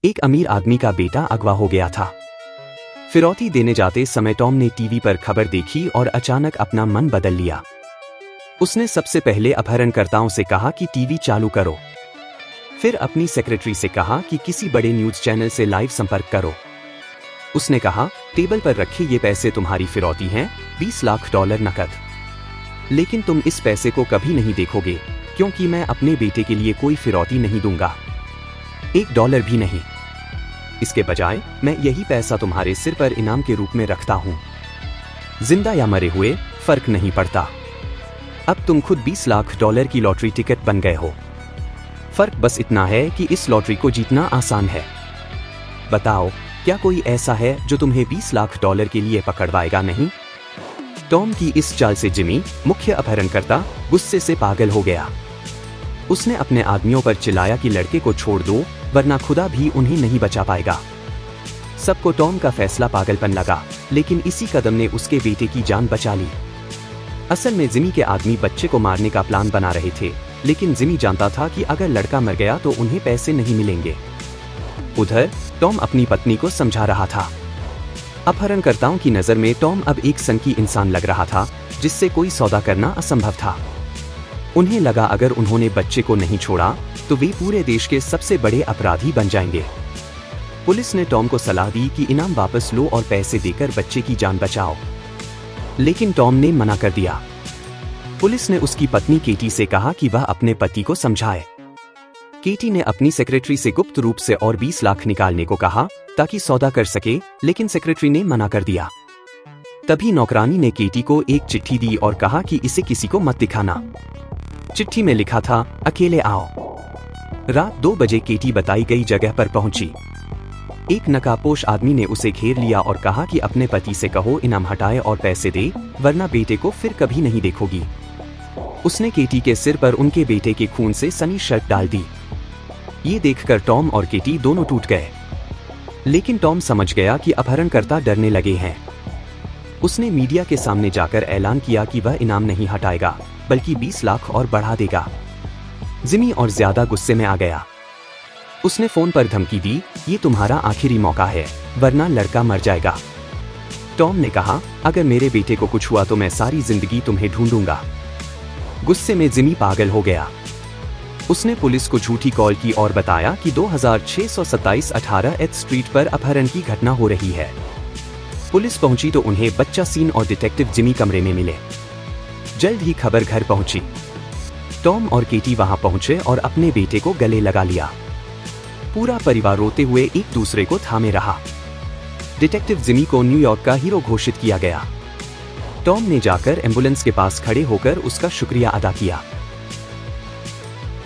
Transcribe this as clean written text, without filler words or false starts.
एक अमीर आदमी का बेटा अगवा हो गया था। फिरौती देने जाते समय टॉम ने टीवी पर खबर देखी और अचानक अपना मन बदल लिया। उसने सबसे पहले अपहरणकर्ताओं से कहा कि टीवी चालू करो। फिर अपनी सेक्रेटरी से कहा कि किसी बड़े न्यूज चैनल से लाइव संपर्क करो। उसने कहा, टेबल पर रखे ये पैसे तुम्हारी फिरौती हैं, $20 लाख नकद। लेकिन तुम इस पैसे को कभी नहीं देखोगे, क्योंकि मैं अपने बेटे के लिए कोई फिरौती नहीं दूंगा, $1 भी नहीं। इसके बजाय मैं यही पैसा तुम्हारे सिर पर इनाम के रूप में रखता हूं। जिंदा या मरे हुए फर्क नहीं पड़ता। अब तुम खुद $20 लाख की लॉटरी टिकट बन गए हो। फर्क बस इतना है कि इस लॉटरी को जीतना आसान है। बताओ, क्या कोई ऐसा है जो तुम्हें $20 लाख के लिए पकड़वाएगा नहीं? टॉम की इस चाल से जिमी, मुख्य अपहरणकर्ता, गुस्से से पागल हो गया। उसने अपने आदमियों पर चिल्लाया कि लड़के को छोड़ दो, वरना खुदा भी उन्हें नहीं बचा पाएगा। सबको टॉम का फैसला पागलपन लगा, लेकिन इसी कदम ने उसके बेटे की जान बचा ली। असल में जिमी के आदमी बच्चे को मारने का प्लान बना रहे थे, लेकिन जिमी जानता था कि अगर लड़का मर गया तो उन्हें पैसे नहीं मिलेंगे। उधर टॉम अपनी पत्नी को समझा रहा था। अपहरणकर्ताओं की नजर में टॉम अब एक संकी इंसान लग रहा था, जिससे कोई सौदा करना असंभव था। उन्हें लगा अगर उन्होंने बच्चे को नहीं छोड़ा तो वे पूरे देश के सबसे बड़े अपराधी बन जाएंगे। पुलिस ने टॉम को सलाह दी कि इनाम वापस लो और पैसे देकर बच्चे की जान बचाओ, लेकिन टॉम ने मना कर दिया। पुलिस ने उसकी पत्नी केटी से कहा कि वह अपने पति को समझाए। केटी ने अपनी सेक्रेटरी से गुप्त रूप से और 20 लाख निकालने को कहा ताकि सौदा कर सके, लेकिन सेक्रेटरी ने मना कर दिया। तभी नौकरानी ने केटी को एक चिट्ठी दी और कहा कि इसे किसी को मत दिखाना। चिट्ठी में लिखा था, अकेले आओ। रात 2 बजे केटी बताई गई जगह पर पहुंची। एक नकाबपोश आदमी ने उसे घेर लिया और कहा कि अपने पति से कहो इनाम हटाए और पैसे दे, वरना बेटे को फिर कभी नहीं देखोगी। उसने केटी के सिर पर उनके बेटे के खून से सनी शर्ट डाल दी। ये देखकर टॉम और केटी दोनों टूट गए, लेकिन टॉम समझ गया कि अपहरणकर्ता डरने लगे हैं। उसने मीडिया के सामने जाकर ऐलान किया कि वह इनाम नहीं हटाएगा, बल्कि 20 लाख और बढ़ा देगा। जिमी और ज्यादा गुस्से में आ गया। उसने फोन पर धमकी दी, ये तुम्हारा आखिरी मौका है, वरना लड़का मर जाएगा। टॉम ने कहा, अगर मेरे बेटे को कुछ हुआ तो मैं सारी जिंदगी तुम्हें ढूंढूंगा। गुस्से में जिमी पागल हो गया। उसने पुलिस को झूठी कॉल की और बताया कि 2627 18 एथ स्ट्रीट पर अपहरण की घटना हो रही है। पुलिस पहुंची तो उन्हें बच्चा सीन और डिटेक्टिव जिमी कमरे में मिले। जल्द ही खबर घर पहुंची। टॉम और केटी वहां पहुंचे और अपने बेटे को गले लगा लिया। पूरा परिवार रोते हुए एक दूसरे को थामे रहा। डिटेक्टिव जिमी को न्यूयॉर्क का हीरो घोषित किया गया। टॉम ने जाकर एम्बुलेंस के पास खड़े होकर उसका शुक्रिया अदा किया।